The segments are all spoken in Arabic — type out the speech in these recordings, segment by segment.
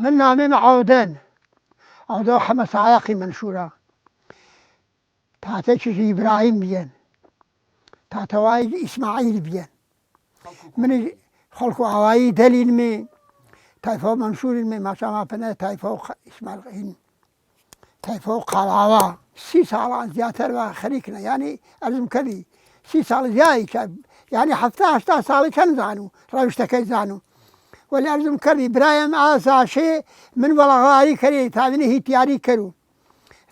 من نامم عودن عودو خمس عاقي منشورة تاتش إبراهيم بيان تاتواي إسماعيل بيان من خلق عواي دليل مي تايفو منشور مي ما شاء الله بنا تايفو إسماعيل تايفو قلاوة 6 سال زياتر وخريكنا يعني أرزم كذي 6 سال زياي يعني 17 سال كان زانو روشتكي زانو ولی ارزم کردی برایم آساشه من وڵاغاری کردی تابنی هی تیاری کرو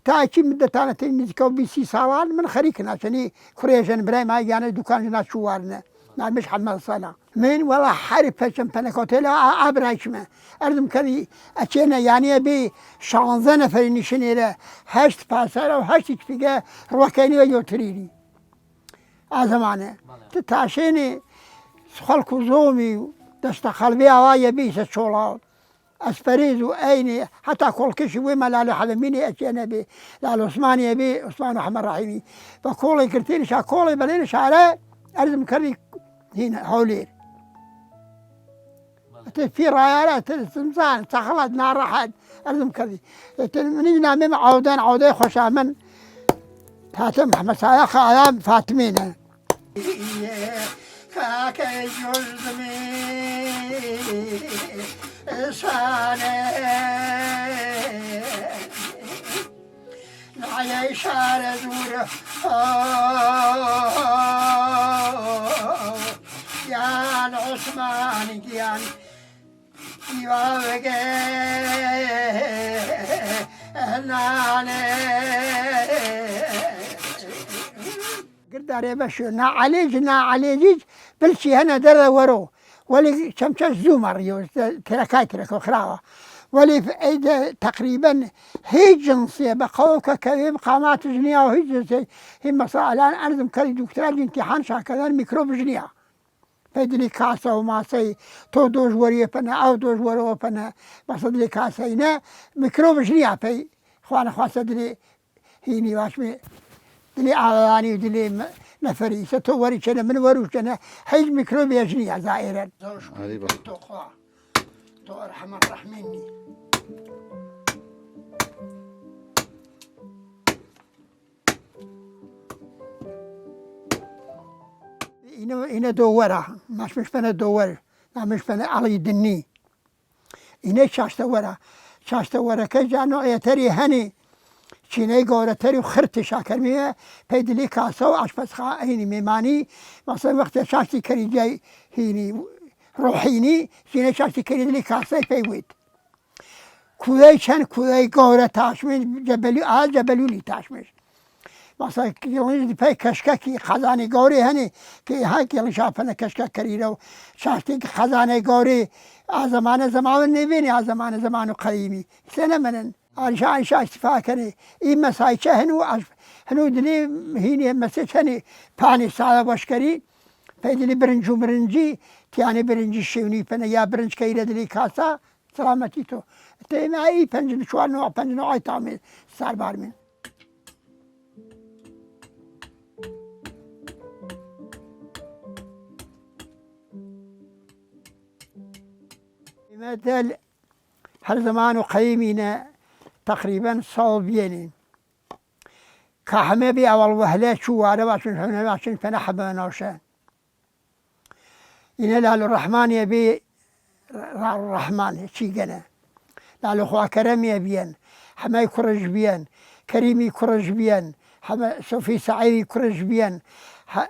تا چی مدتانه تی نزدیکاو 20 سالان من خریک ناشنی کوڕێژن برایم ئایگانە دوکانژنا چوارنە نامش حمد سالا من ولا حرف پشم پنکاتل ابراکمه ارزم کردی اچینه یعنی بی 16 نفری نشینیره 8 پاسر و 8 پیگه روکینی و یوتریری آزمانه تاشینی خلق زومی دست قلبي هواية بيس الشولاط اسبريز وأيني حتى كل كشي وما لا حلميني أجينا بي لا عثماني بي عثمان أحمد رحيمي فكولي كرتيني شا كولي بلين شعره ألزم كري هنا حولير في رايات تمزان تخلط نار راحت ألزم كري من نامي عودين خوشا من تاتم مسايا خيام فاتمينه كاك جزمي سانه نعي شار زور يان عثمان يان يواغي قدر باش نعالج بلشي هنا در ورو ولي شمشش زومر يو تركايترك وخراوه ولي في ايد تقريبا هي جنسيه بقوك كريم قامات جنيه وهي جنسيه هي مسألة الان ارزم كري دكتوراه امتحان شاكذا ميكروب جنيه فيدلي كاسه وماسي تو دوج وريه فنا او دوج ورو فنا بس دلي كاسه هنا ميكروب جنيه في اخوانا خواسه دلي هيني واشمي دلي اعلاني ودلي نفري ستوري كنا من وروش كنا حيج ميكروب يجني زائرا غريبة تو ارحم الرحمني إنا دورة مش فنا دور مش فنا علي دني إنا شاشة ورا كجانو يتري هني چینەی گەورەتەری و خرتی شاکەرمیە پێی دلی کاسە و ئاشپەزخا هینی میمانی مەسەڵەن وەختێ شاشتی کەریجای هینی ڕۆحینی چینەی شاشتی کەری دلی کاسەی پێی ویت کوێی چەند کوێی گەورە تاشمێش جەبەلولی تاشمێش مەسەڵەن گڵنیش پێی کەشکەکی خەزانی گەورەی هەنێ کە ها گڵی شاپەنە کەشکە کەریرە و شاشتی خەزانەی گەورەی ئازەمانە زەماون نێبێنی ئازەمانە زەمان و قەدیمی سێنە منن عائشة استفاكني إما سايشة هنو دلي هيني مسج هني باني سالة وشكري فيدلي برنجي تياني برنجي شيوني فنا يا برنج كيرا دلي كاسا سلامتي تو تيما أي بنج شوال نوع بنج نوع تعمل سار بارمين مثل هر زمان وقيمينا تقريبا صوبيني كحمي بي اول وهله شو هذا عشان فنا حبه نوشان إن لالو الرحمن يبي الرحمن شي قنا لالو خوا كرم يبين حما يكرج بيان كريم يكرج بيان حما صوفي سعيد يكرج بيان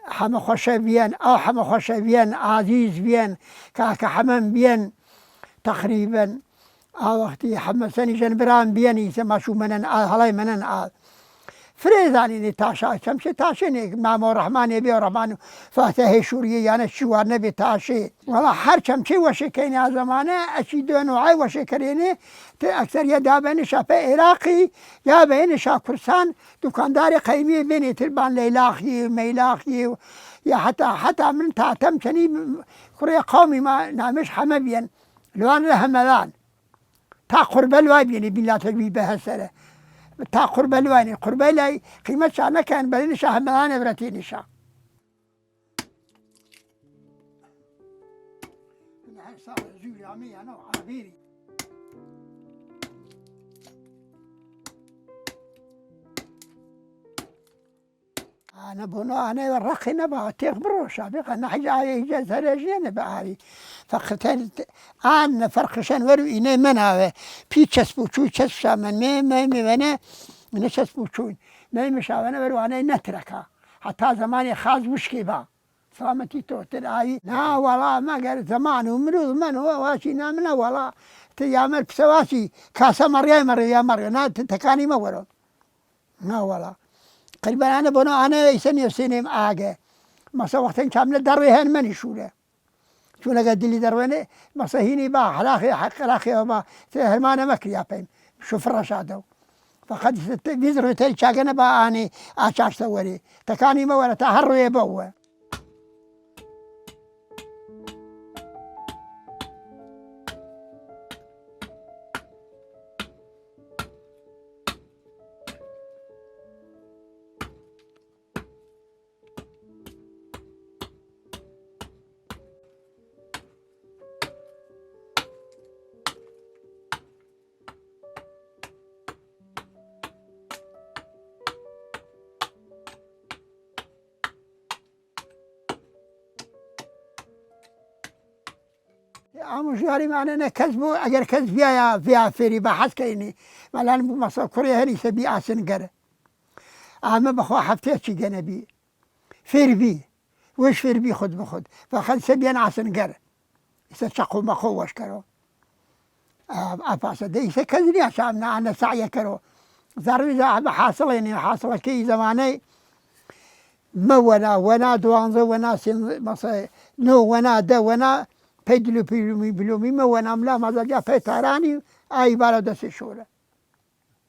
حما خوش بيان او حما خوش بيان عزيز بيان كاك حمام بيان تقريبا وقتی حمسنی جنبران بیانی سما شو منن هلاي منن فريزاني نتاشا شمشي تاشيني مامو رحماني بي رحماني فاتحي شوريه يعني شوار نبي تاشي والله حر شمشي وشي كيني زمانه اشي دو نوعي وشي كريني اكثر يا بين شافي عراقي يا بين شا كرسان دكانداري قيمي بيني تلبان ليلاخي ميلاخي يا حتى من تاتم شني كوريا قومي ما نامش حمبيا لوان لهملان تا قرب الوابيني بالله تجبي بها السنة تا قرب الواني قرب لاي قيمة شعنا كان بلين شاه ملان براتيني شاه أنا بنو أنا ورقنا باتيخ بروش أبيخ أنا حاجة على زرجين بعاري فقتل أنا فرقشان ورو إني منها بيتشس بوشو تشس من ما أنا من تشس بوشون ما مش أنا ورو أنا نتركها حتى زماني خاز مشكي با سلامتي توتر هاي لا والله ما قال زمان ومرو من هو واشي نامنا والله تيامر بسواسي كاسة مريم نا تكاني ما ورو لا والله قريبا أنا بنو أنا يسني سنين آجا مثلا وقت كامل درويهن من يشوله شو قد اللي دروينه مثلا هني با حلاخي حق حلاخي با هرمانه مكريا بين شوف رشادو فقد بيزرو تل شاغنا با اني اشاش توري تكاني ما ولا تهرو يبوه مشواري معنا كذبوا اگر كذب فيها فيري بحث كيني مالان مصر كوريا هني سبي اسن قره اما بخو حفتي جنبي فير بي وش فير بي خد بخد فخد سبي انا اسن قره يستشقوا مخوش كرو افاس دي كذني عشان انا سعي كرو ضروري ذا حاصلين حاصل كي زماني ما ونا دوانزه ونا سن مصر نو ونا ده ونا پیدلو بلومی ما وناملا ما جا پیتارانی ای بالا دست شوره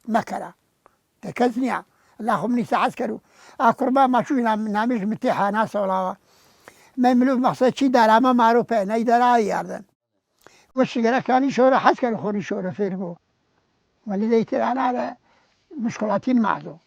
مکره تكزنيا اللهم نيسا عسكرو أقربا ما شو نامش متيحة ناس ولا ما يملو مقصد شي دار ما معروفة نيدار ياردن وش قال كاني شورة حسكر خوري شورة فيربو ولذي أنا على مشكلاتين معه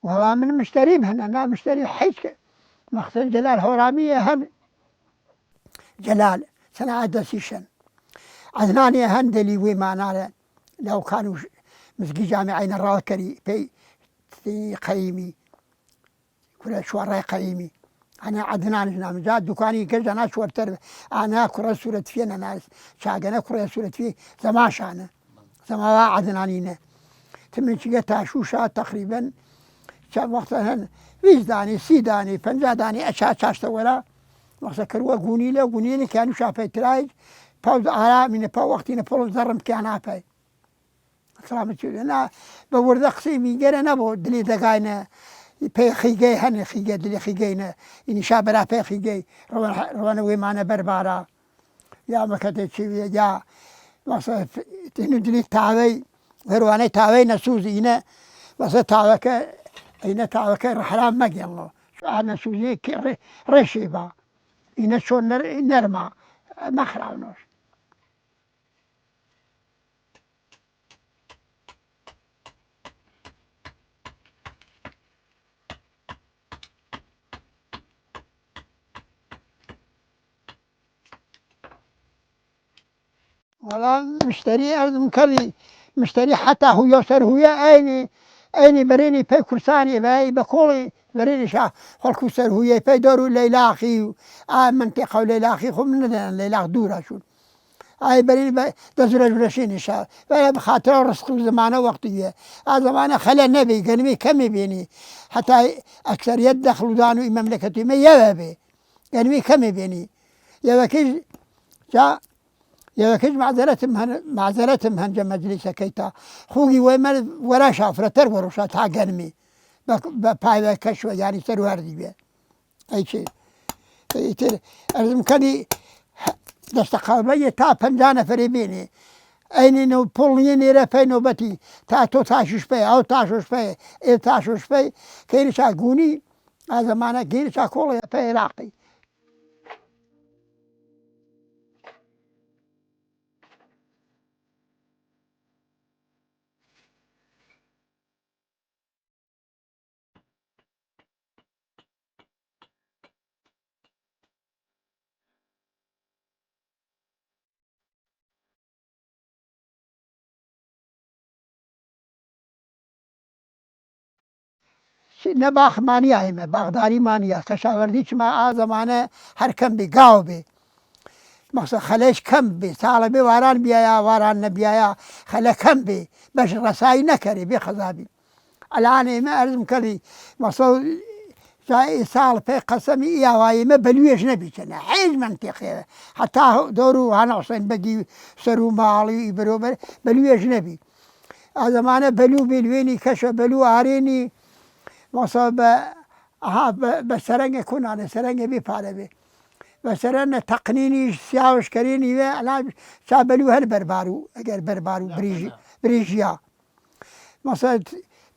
والله من مشتري هنا أنا مشتري حيك مقصد جلال هورامية هن جلال سنة دسيشن عدناني هندلي وما لو كانوا مسجي جامعين الراكري في قيمي كل شوارع قيمي أنا عدنان جنام جاد دكاني كذا أنا شورتر أنا كرة سورة فينا ناس شاقنا كرة سورة في زماش أنا زما عدنانينا تمن شجعت شوشات تقريبا كان وقتها 20 داني 30 داني 50 داني أشاش ولا وقت كروا قونيلة كانوا شافي تراي باوز على من باو وقتنا باو زرم كان عافي سلامة أنا بورد قسيمي جرى نبو دلي دقاينا بي خيجي هن خيجي دلي خيجينا إني شابرا بي خيجي رونا ويمانا بربارا يا ما كتبت شيء يا وقت دلي تاوي رونا تاوي نسوزينا وقت تاوك إن تاوك رحلام مجي الله أنا سوزي رشيبا إن شو نرمى ما خلاونوش والله مشتري أرض مكلي مشتري حتى هو يسر هو أيني بريني في كرساني باي بقولي بريني شا خل كسر هو في دارو ليلاخي منطقة ليلاخي خو من ليلاخ دورة شو أي بريني دزر جرشين شا ولا بخاطر رزق زمانه وقتية زمانه خلا النبي قال كم بيني حتى أكثر يدخل دانو مملكتي ما يبى قال كم بيني يبكي جا ياكيد معذرتهم هنج مجلس كيتا خوي وما ولا شافرة تربر وشات عقنمي بقى كشوة يعني سروردي بيه أي شيء يتر المكاني دستقابية تا بنجانا فريبيني أين نو بوليني رفي نوبتي تا تو تاشوش بي أو تاشوش بي إل تاشوش بي كيري شاقوني هذا معنى كيري شاقولي في عراقي نباخ مانیه ما باغداری مانیه کشاورزی چما آ زمانه هر کم بی گاو بی مثلا خلش کم بی سال بی واران بیایا واران نبیایا خلا کم بی باش رسایی نکری بی خذابی الان ما ارزم کردی مثلا جای سال پی قسمی ایوایی ما بلویش نبی کنه حیج منطقیه حتی دورو هنوسین بگی سرو مالی برو بلویش نبی زمانه بلو بلوینی کش بلو آرینی مثلا بسرنگ کنانه سرنگ بی پاره بی بسرنگ تقنینی سیاوش کرینی و الان چا بلو هر بربارو اگر بربارو بریجیا مثلا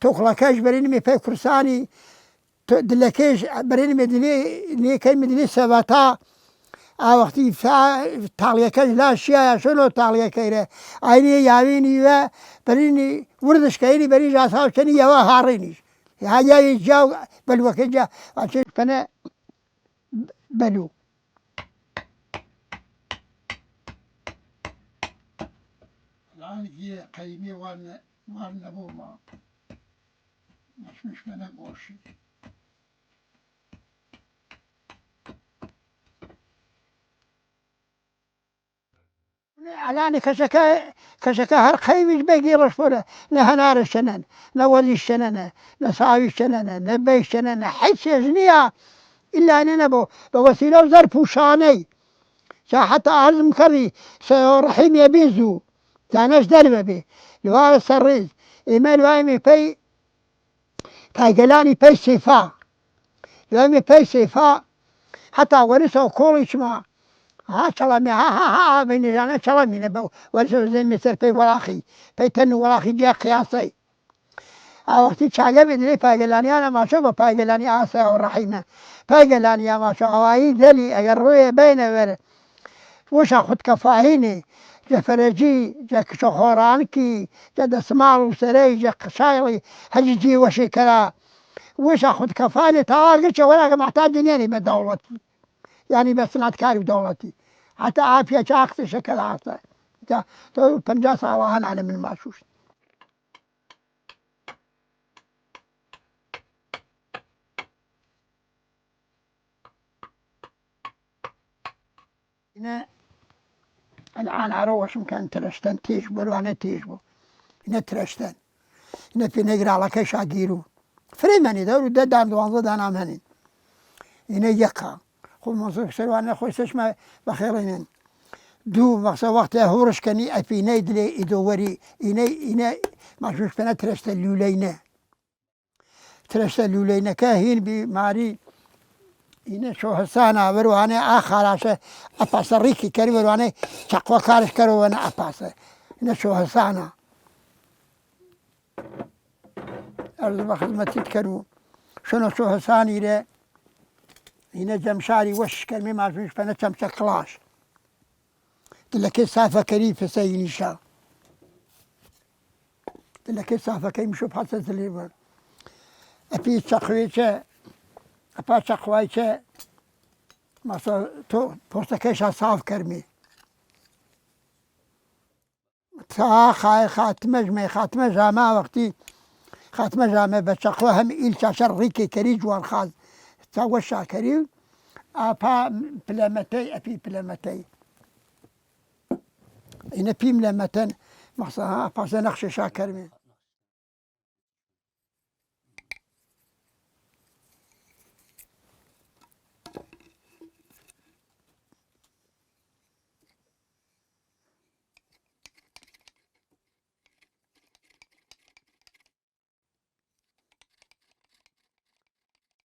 توخلکش برینی می پی کرسانی دلکش برینی مدلی نیکی مدلی سباتا وقتی تالیکش لا شیا شنو تالیکیره اینی یاوینی و برینی وردش کینی بری جاساو کنی یوا هارینیش هاجای جاو بلو کجا عشان فنا بلو الآن هي قيمي وان نبو ما مش من موشي الآن كشكا هر قيمي بقي رشفوله نهنار الشنن نولي الشنن نساوي الشنن نبي الشنن حيث يجنيها إلا أن نبو بوسيلة زر بوشاني حتى أعلم كري رحيم يبيزو تاناش دربه بي لواء السريز إيمان وايمي بي تايقلاني بي سيفا لوايمي بي سيفا حتى ورثه كوليش ما ها شلمي ها بيني جانا شلمي نبو ورثه زين مثل بي وراخي بي تنو وراخي جا قياسي وقتی چاگه بدلی پایگلانی ها ما شو با پایگلانی آسه و رحیمه پایگلانی ما شو آوایی دلی اگر روی بینه بره وش خود کفاهینی جا فرجی جا شخورانکی جا دسمال و سری جا قشایلی هجی وشی کرا وش خود کفانی تاگه چه ولا محتاج نيني بدولتي يعني بصنعت كاري بدولتي حتى عافية شاخص شكل عافية تو 50 سال على من ماشوش هنا الآن عروش مكان ترشتن تيجبر وانا تيجبر هنا ترشتن هنا في نقرا على كيش عقيرو فريماني دورو دان دوانزو دانام هنين هنا يقع خو منصوب سروانا خوي سشما بخيرين دو مقصد وقت هورش كني أفي نيدلي إدوري إنا مشوش بنا ترشت اللولينا ترشت اللولينا كاهين بماري إنا شو حسانا ورواني آخر عشان أباس ريكي كري ورواني شقوة كارش كرو وانا أباس إنا شو حسانا أرض بخدمتي تكرو شنو شو حساني ره هنا جمشاري وش كلمة مشوش بنا شمشة كلاش لكن سافة كريم في سيني شا لكن سافة كريم شو بحث الليبر أبي تقويتة أبا تقويتة مثلا تو بوستكيش صاف كرمي تا خاتمة جامع وقتي خاتمة جامع بتقوى هم إل شاشر ريكي كري جوان خاز تا وشا كريم أبا بلامتي أبي بلامتي هنا بيم لمتن مثلا أبا نقش شاكر من